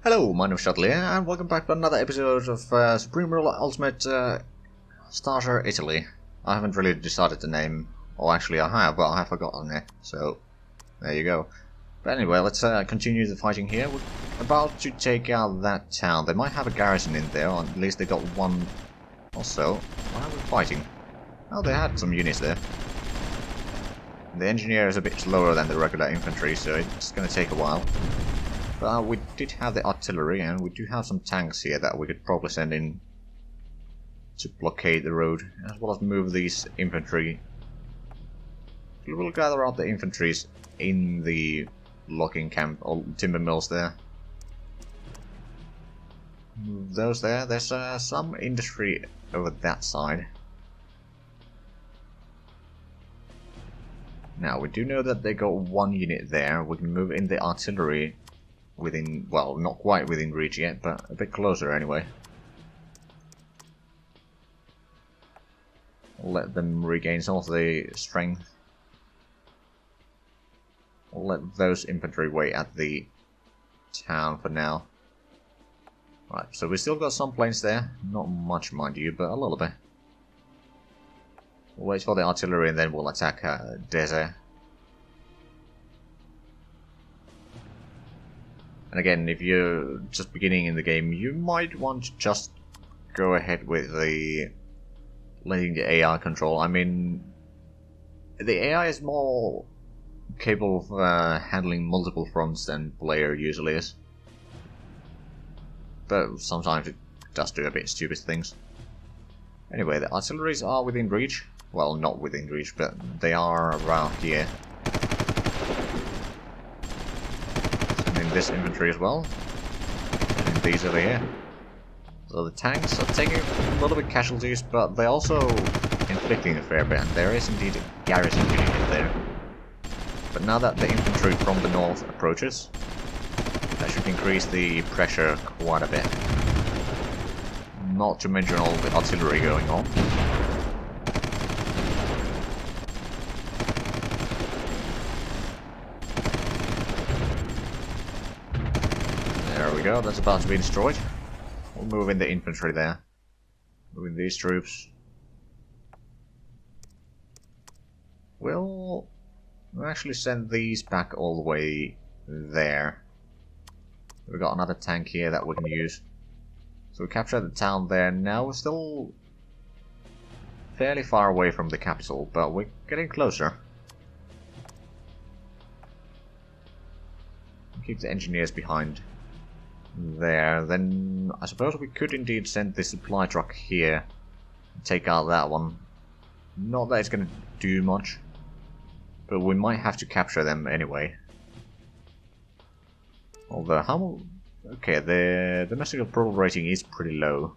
Hello, my name is Zhatelier, and welcome back to another episode of Supreme Ruler Ultimate Starter Italy. I haven't really decided the name, or actually I have, but I have forgotten it, so there you go. But anyway, let's continue the fighting here. We're about to take out that town. They might have a garrison in there, or at least they got one. Also, why are we fighting? Oh, they had some units there. The engineer is a bit slower than the regular infantry, so it's going to take a while. But we did have the artillery, and we do have some tanks here that we could probably send in to blockade the road, as well as move these infantry. We will gather up the infantries in the logging camp, or timber mills there. Move those there. There's some industry over that side. Now, we do know that they got one unit there. We can move in the artillery within, well, not quite within reach yet, but a bit closer anyway. Let them regain some of the strength. Let those infantry wait at the town for now. Right, so we still got some planes there. Not much, mind you, but a little bit. We'll wait for the artillery and then we'll attack Desert. And again, if you're just beginning in the game, you might want to just go ahead with the letting the AI control. I mean, the AI is more capable of handling multiple fronts than player usually is. But sometimes it does do a bit stupid things. Anyway, the artilleries are within reach. Well, not within reach, but they are around here. Sending this infantry as well. And these over here. So the tanks are taking a little bit casualties, but they're also inflicting a fair bit. And there is indeed a garrison unit in there. But now that the infantry from the north approaches, that should increase the pressure quite a bit. Not to mention all the artillery going on. There we go, that's about to be destroyed. We'll move in the infantry there. Moving these troops. We'll actually send these back all the way there. We've got another tank here that we can use. So we captured the town there. Now we're still fairly far away from the capital, but we're getting closer. Keep the engineers behind there. Then I suppose we could indeed send the supply truck here and take out that one. Not that it's going to do much, but we might have to capture them anyway. Although, how... Okay, the domestic approval rating is pretty low.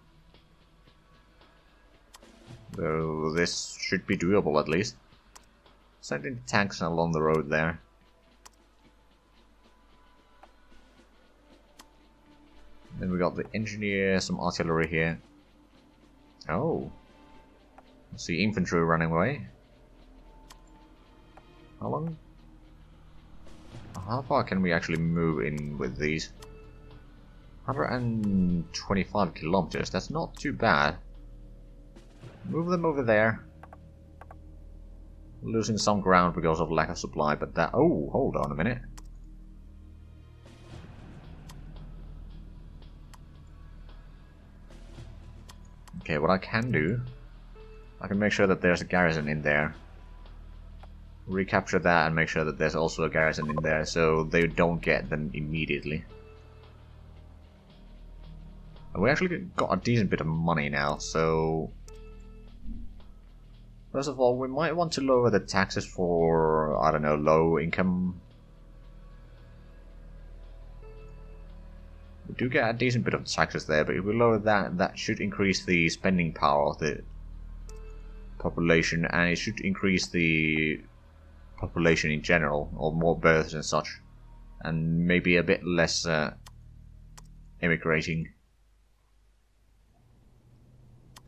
So this should be doable at least. Sending tanks along the road there. Then we got the engineer, some artillery here. Oh. I see infantry running away. How long? How far can we actually move in with these? 125 kilometers, that's not too bad. Move them over there. Losing some ground because of lack of supply, but that... Oh, hold on a minute. Okay, what I can do... I can make sure that there's a garrison in there. Recapture that and make sure that there's also a garrison in there so they don't get them immediately. And we actually got a decent bit of money now, so... First of all, we might want to lower the taxes for, I don't know, low income. We do get a decent bit of taxes there, but if we lower that, that should increase the spending power of the population, and it should increase the population in general, or more births and such, and maybe a bit less immigrating.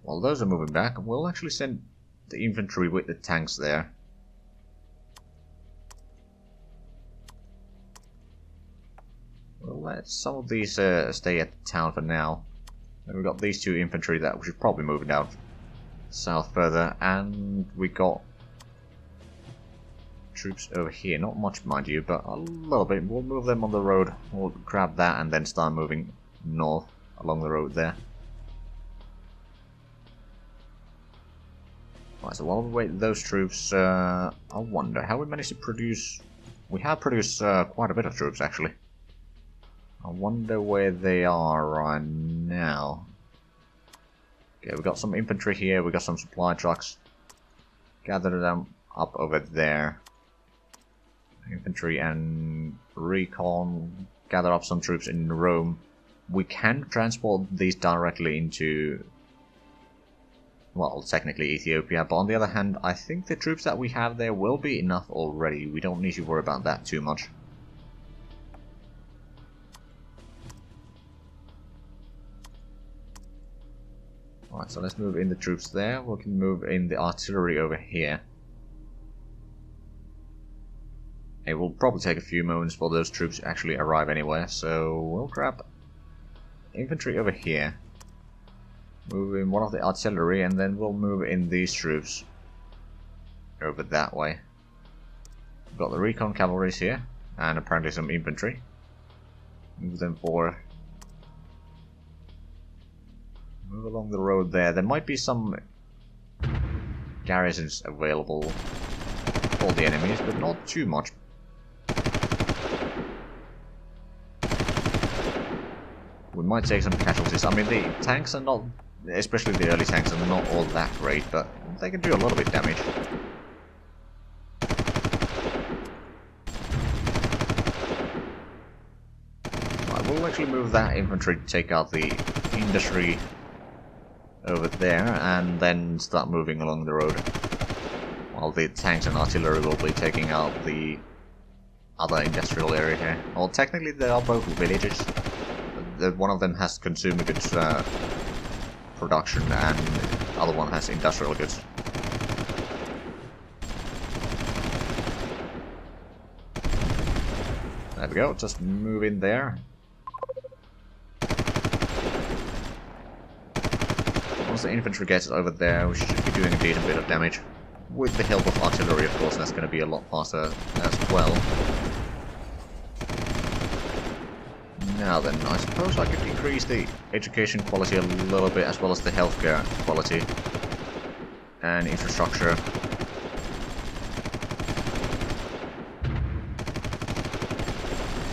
While those are moving back, we'll actually send the infantry with the tanks there. We'll let some of these stay at town for now. And we've got these 2 infantry that we should probably move down south further, and we got troops over here. Not much, mind you, but a little bit. We'll move them on the road. We'll grab that and then start moving north along the road there. Right, so while we wait those troops, I wonder how we managed to produce... We have produced quite a bit of troops, actually. I wonder where they are right now. Okay, we got some infantry here, we got some supply trucks. Gather them up over there. Infantry and recon. Gather up some troops in Rome. We can transport these directly into... well, technically Ethiopia, but on the other hand, I think the troops that we have there will be enough already. We don't need to worry about that too much. Alright, so let's move in the troops there. We can move in the artillery over here. It will probably take a few moments for those troops to actually arrive anywhere, so we'll grab infantry over here. Move in one of the artillery, and then we'll move in these troops over that way. We've got the recon cavalries here, and apparently some infantry. Move them forward. Move along the road there. There might be some garrisons available for the enemies, but not too much. We might take some casualties. I mean, the tanks are not... especially the early tanks are not all that great, but they can do a little bit of damage. Right, we'll actually move that infantry to take out the industry over there, and then start moving along the road. While the tanks and artillery will be taking out the other industrial area here. Well, technically they are both villages. One of them has consumer goods production, and the other one has industrial goods. There we go, just move in there. Once the infantry gets over there, we should be doing a decent bit of damage. With the help of artillery, of course, that's going to be a lot faster as well. Now then, I suppose I could increase the education quality a little bit, as well as the healthcare quality and infrastructure.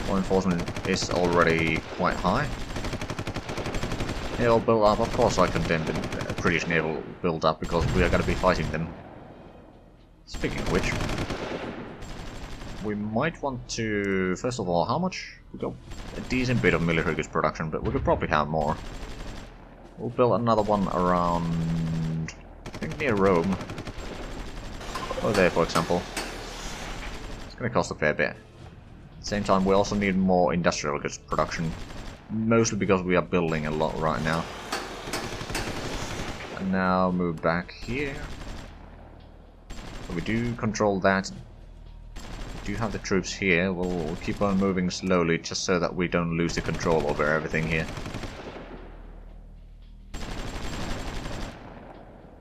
Law enforcement is already quite high. Naval build-up, of course I condemn the British naval build-up, because we are going to be fighting them. Speaking of which, we might want to... first of all, how much? We got a decent bit of military goods production, but we could probably have more. We'll build another one around... I think near Rome. Or there, for example. It's going to cost a fair bit. At the same time, we also need more industrial goods production. Mostly because we are building a lot right now. And now move back here. So we do control that. We do have the troops here. We'll keep on moving slowly just so that we don't lose the control over everything here.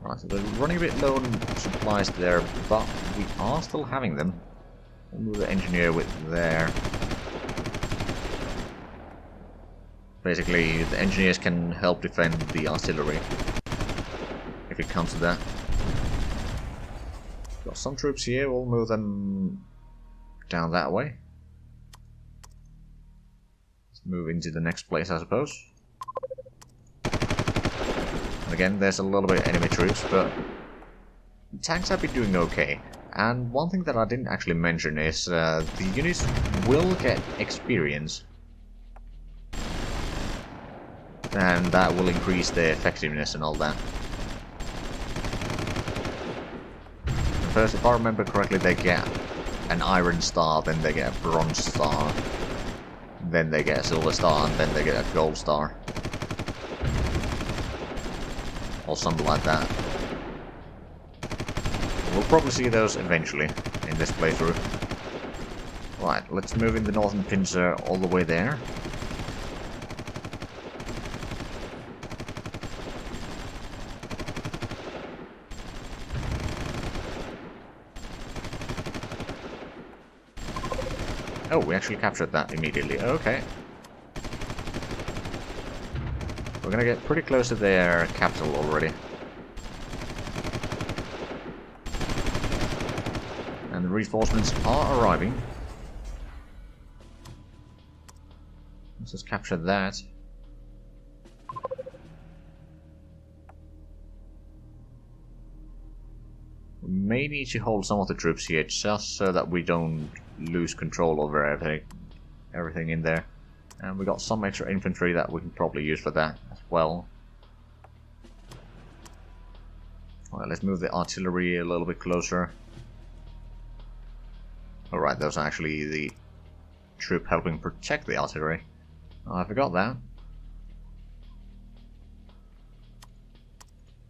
Right, so we're running a bit low on supplies there, but we are still having them. We'll move the engineer with there. Basically, the engineers can help defend the artillery, if it comes to that. Got some troops here, we'll move them down that way. Let's move into the next place, I suppose. And again, there's a little bit of enemy troops, but the tanks have been doing okay. And one thing that I didn't actually mention is the units will get experience. And that will increase their effectiveness and all that. First, if I remember correctly, they get an iron star, then they get a bronze star, then they get a silver star, and then they get a gold star. Or something like that. We'll probably see those eventually in this playthrough. Right, let's move in the northern pincer all the way there. Oh, we actually captured that immediately. Okay. We're gonna get pretty close to their capital already. And the reinforcements are arriving. Let's just capture that. We may need to hold some of the troops here just so that we don't lose control over everything in there. And we got some extra infantry that we can probably use for that as well. Alright, let's move the artillery a little bit closer. Alright, those are actually the troop helping protect the artillery. Oh, I forgot that.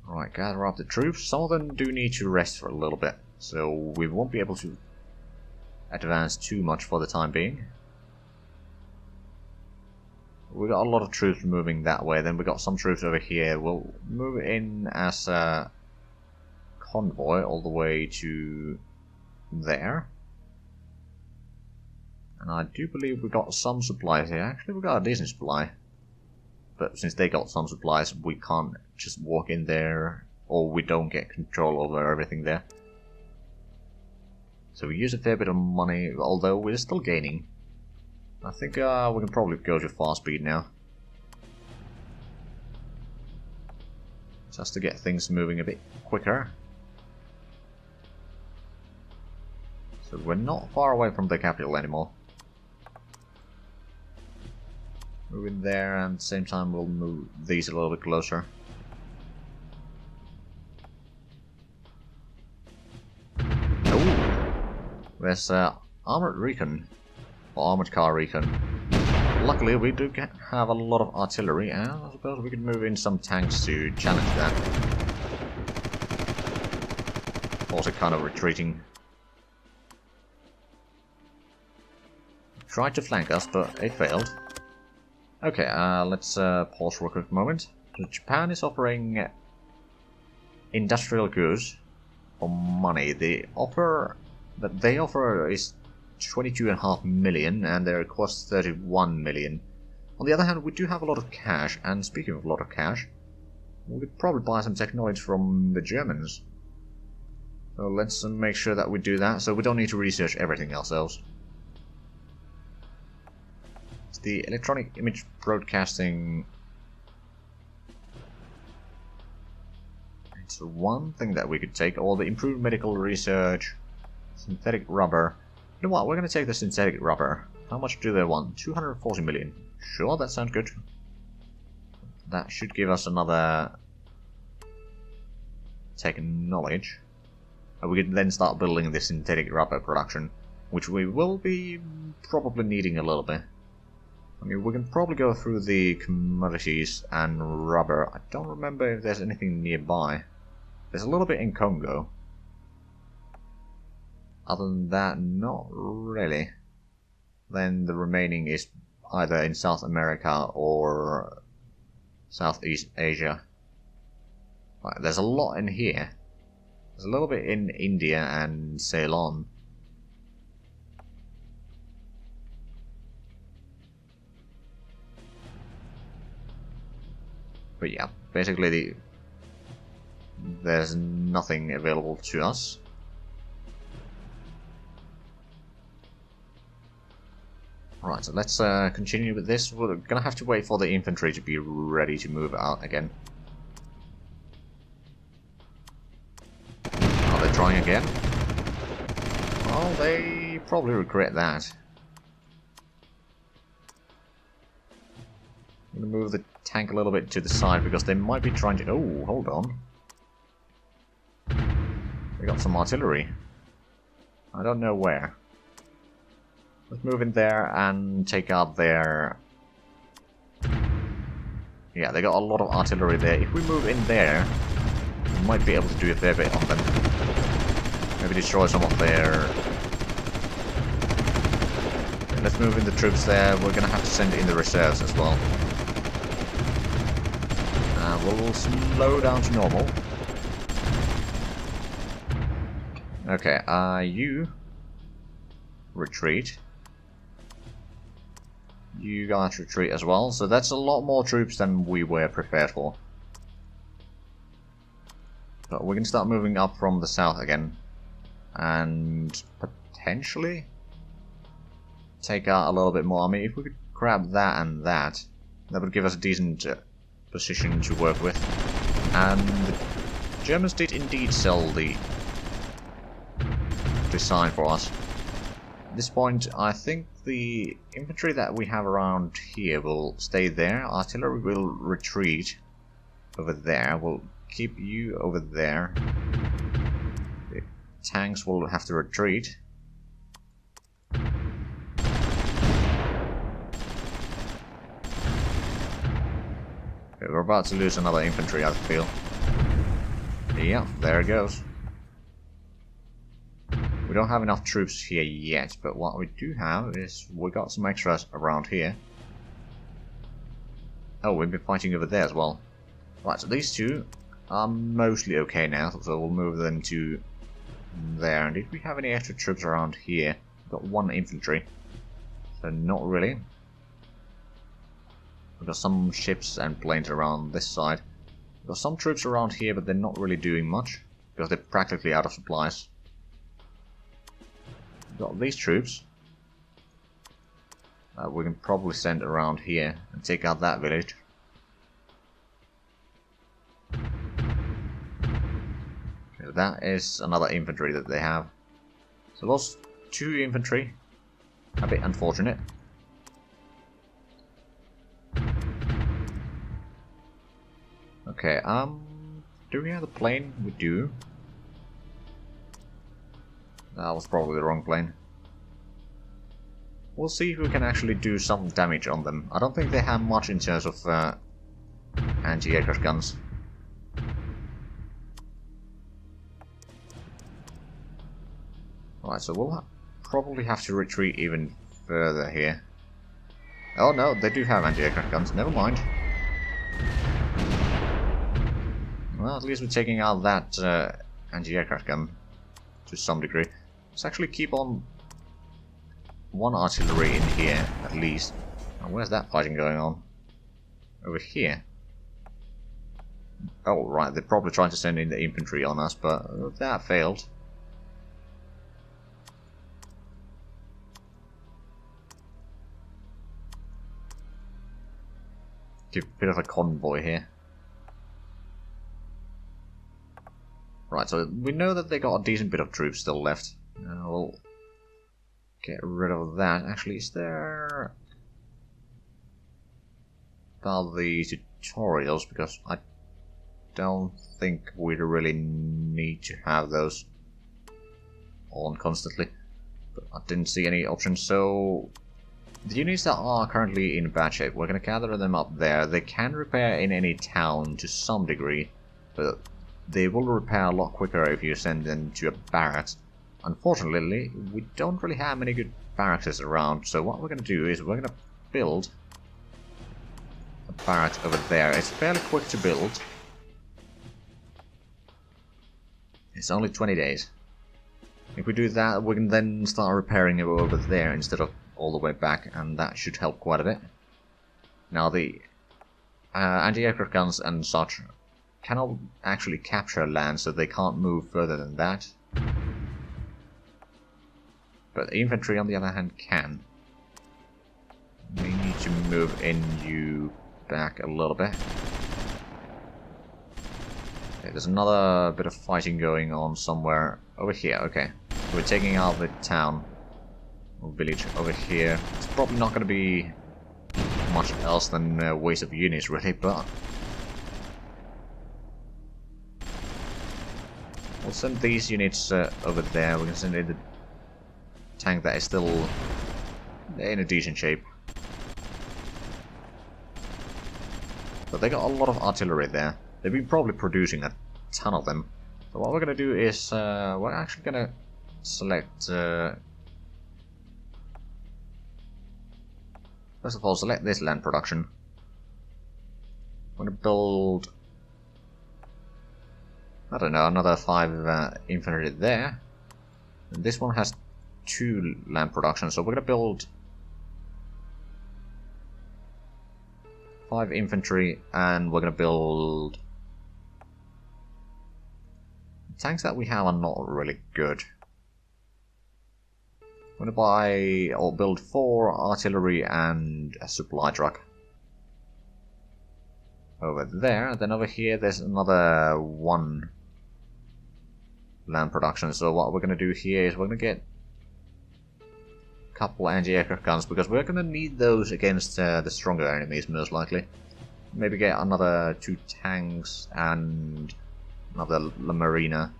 Alright, gather up the troops. Some of them do need to rest for a little bit, so we won't be able to advance too much for the time being. We got a lot of troops moving that way, then we got some troops over here. We'll move in as a convoy all the way to there. And I do believe we got some supplies here. Actually, we got a decent supply. But since they got some supplies, we can't just walk in there, or we don't get control over everything there. So we use a fair bit of money, although we're still gaining. I think we can probably go to fast speed now. Just to get things moving a bit quicker. So we're not far away from the capital anymore. Move in there, and at the same time we'll move these a little bit closer. Oh, there's armored recon, or armored car recon. Luckily we do have a lot of artillery, and I suppose we could move in some tanks to challenge that. Also kind of retreating. Tried to flank us, but it failed. Okay, let's pause for a quick moment. Japan is offering industrial goods for money. The offer that they offer is 22.5 million, and their cost 31 million. On the other hand, we do have a lot of cash, and speaking of a lot of cash, we could probably buy some technology from the Germans. So let's make sure that we do that, so we don't need to research everything ourselves. The electronic image broadcasting, it's one thing that we could take, or the improved medical research, synthetic rubber. You know what, we're going to take the synthetic rubber. How much do they want? 240 million. Sure, that sounds good. That should give us another tech knowledge. And we can then start building the synthetic rubber production, which we will be probably needing a little bit. I mean, we can probably go through the commodities and rubber. I don't remember if there's anything nearby. There's a little bit in Congo. Other than that, not really. Then the remaining is either in South America or Southeast Asia. Right, there's a lot in here. There's a little bit in India and Ceylon. But yeah, basically there's nothing available to us. Right, so let's continue with this. We're gonna have to wait for the infantry to be ready to move out again. Are they trying again? Well, they probably regret that. I'm gonna move the tank a little bit to the side because they might be trying to... Oh, hold on. We got some artillery. I don't know where. Let's move in there and take out their... Yeah, they got a lot of artillery there. If we move in there, we might be able to do a fair bit on them. Maybe destroy some of their... Okay, let's move in the troops there. We're gonna have to send in the reserves as well. We'll slow down to normal. Okay, you retreat. You guys retreat as well, so that's a lot more troops than we were prepared for. But we can start moving up from the south again. And potentially take out a little bit more army. If we could grab that and that, that would give us a decent position to work with. And the Germans did indeed sell the design for us. At this point, I think the infantry that we have around here will stay there. Artillery will retreat over there. We'll keep you over there. The tanks will have to retreat. Okay, we're about to lose another infantry, I feel. Yeah, there it goes. We don't have enough troops here yet, but what we do have is we got some extras around here. Oh, we've been fighting over there as well. Right, so these two are mostly okay now, so we'll move them to there. And did we have any extra troops around here? We've got one infantry, so not really. We've got some ships and planes around this side. We've got some troops around here, but they're not really doing much, because they're practically out of supplies. We've got these troops. We can probably send around here and take out that village. Okay, that is another infantry that they have. So lost 2 infantry. A bit unfortunate. Okay, do we have the plane? We do. That was probably the wrong plane. We'll see if we can actually do some damage on them. I don't think they have much in terms of anti-aircraft guns. Alright, so we'll probably have to retreat even further here. Oh no, they do have anti-aircraft guns, never mind. Well, at least we're taking out that anti-aircraft gun to some degree. Let's actually keep on one artillery in here, at least. Now, where's that fighting going on? Over here. Oh, right, they're probably trying to send in the infantry on us, but that failed. Give a bit of a convoy here. Right, so we know that they got a decent bit of troops still left. We'll get rid of that. Actually, is there about the tutorials? Because I don't think we really need to have those on constantly. But I didn't see any options, so the units that are currently in bad shape, we're going to gather them up there. They can repair in any town to some degree, but they will repair a lot quicker if you send them to a barracks. Unfortunately, we don't really have many good barracks around, so what we're going to do is we're going to build a barracks over there. It's fairly quick to build. It's only 20 days. If we do that, we can then start repairing it over there instead of all the way back, and that should help quite a bit. Now, the anti-aircraft guns and such cannot actually capture land, so they can't move further than that. But the infantry, on the other hand, can. We need to move in you back a little bit. Okay, there's another bit of fighting going on somewhere over here. Okay, we're taking out the town or village over here. It's probably not going to be much else than a waste of units, really, but we'll send these units over there. We can send in the tank that is still in a decent shape. But they got a lot of artillery there. They've been probably producing a ton of them. So what we're going to do is we're actually going to select first of all, select this land production. I'm going to build, I don't know, another 5 infantry there. And this one has 2 land production, so we're going to build 5 infantry, and we're gonna build... Tanks that we have are not really good. I'm gonna buy or build 4 artillery and a supply truck. Over there, then over here there's another 1 land production. So what we're gonna do here is we're gonna get a couple anti-aircraft guns, because we're gonna need those against the stronger enemies most likely. Maybe get another 2 tanks and another La Marina.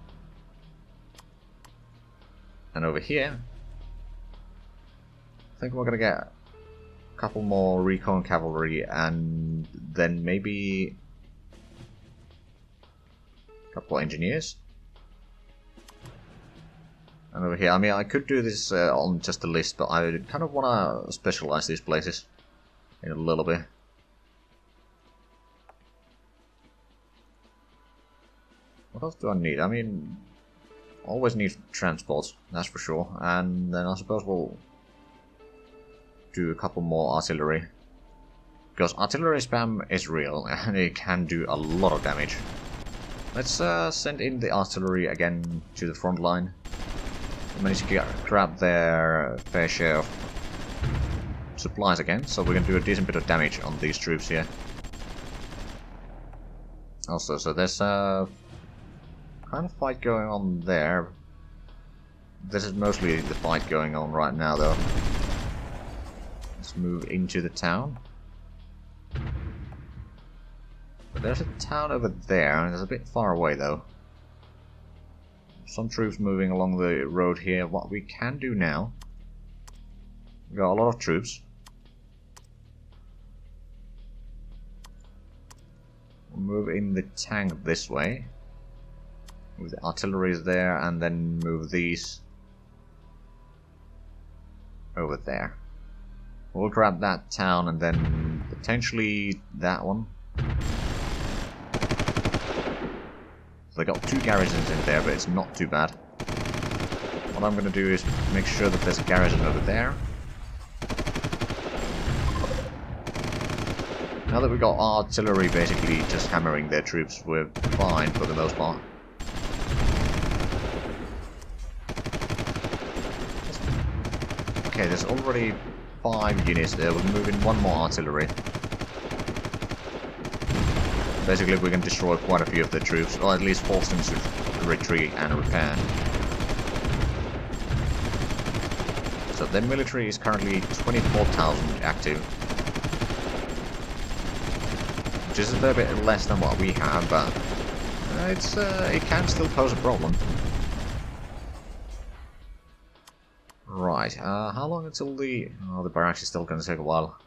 And over here, I think we're gonna get a couple more recon cavalry, and then maybe a couple of engineers. And over here, I mean, I could do this on just a list, but I kind of want to specialize these places in a little bit. What else do I need? I mean, always need transports, that's for sure. And then I suppose we'll do a couple more artillery, because artillery spam is real and it can do a lot of damage. Let's send in the artillery again to the front line. We managed to grab their fair share of supplies again, so we're going to do a decent bit of damage on these troops here. Also, so there's a kind of fight going on there. This is mostly the fight going on right now, though. Let's move into the town. But there's a town over there, and it's a bit far away, though. Some troops moving along the road here. What we can do now, we've got a lot of troops. We'll move in the tank this way. Move the artillery there, and then move these over there. We'll grab that town, and then potentially that one. So they got 2 garrisons in there, but it's not too bad. What I'm going to do is make sure that there's a garrison over there. Now that we've got artillery basically just hammering their troops, we're fine for the most part. Okay, there's already 5 units there. We'll move in 1 more artillery. Basically, we can destroy quite a few of the troops, or at least force them to retreat and repair. So their military is currently 24,000 active, which is a little bit less than what we have, but it can still pose a problem. Right, how long until the... Oh, the barracks is still going to take a while.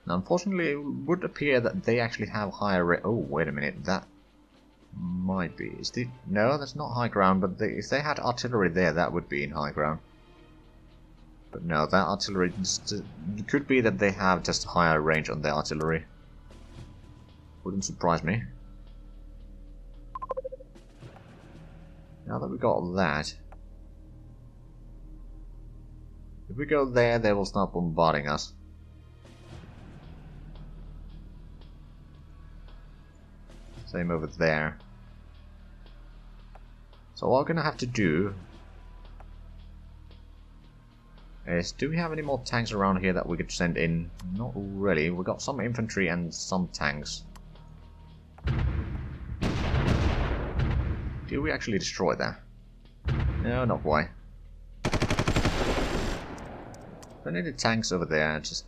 Now, unfortunately, it would appear that they actually have higher rate... Oh, wait a minute, that might be... Is the... No, that's not high ground, but if they had artillery there, that would be in high ground. But no, that artillery... It could be that they have just higher range on their artillery. Wouldn't surprise me. Now that we got that... If we go there, they will start bombarding us. Same over there. So what we're gonna have to do is, do we have any more tanks around here that we could send in? Not really. We've got some infantry and some tanks. Did we actually destroy that? No, not quite. I needed tanks over there just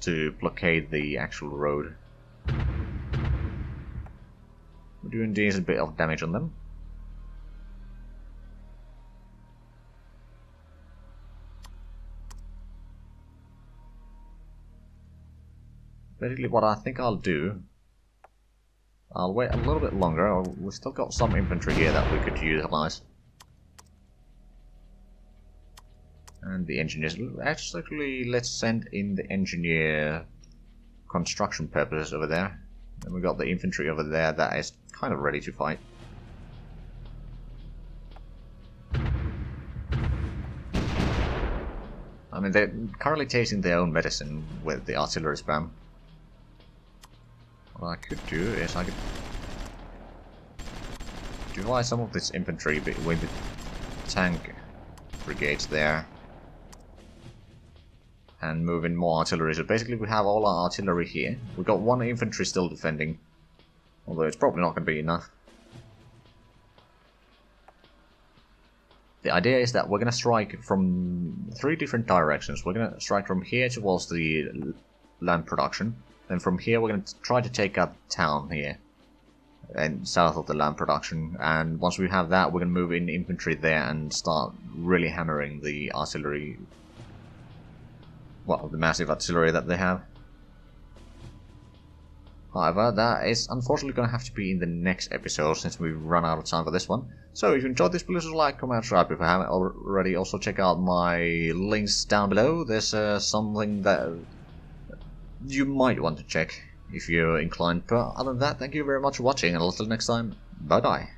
to blockade the actual road. We're doing a decent bit of damage on them. Basically what I think I'll do, I'll wait a little bit longer. We've still got some infantry here that we could utilize. And the engineers. Actually, let's send in the engineer construction purposes over there. Then we've got the infantry over there that is kind of ready to fight. I mean, they're currently tasting their own medicine with the artillery spam. What I could do is I could divide some of this infantry with the tank brigades there. And move in more artillery. So basically we have all our artillery here. We've got one infantry still defending. Although it's probably not going to be enough. The idea is that we're going to strike from 3 different directions. We're going to strike from here towards the land production. Then from here we're going to try to take out the town here. And south of the land production. And once we have that, we're going to move in infantry there and start really hammering the artillery. Well, the massive artillery that they have. However, that is unfortunately going to have to be in the next episode since we've run out of time for this one. So if you enjoyed this, please like, comment, subscribe if you haven't already. Also check out my links down below. There's something that you might want to check if you're inclined. But other than that, thank you very much for watching and until next time, bye bye.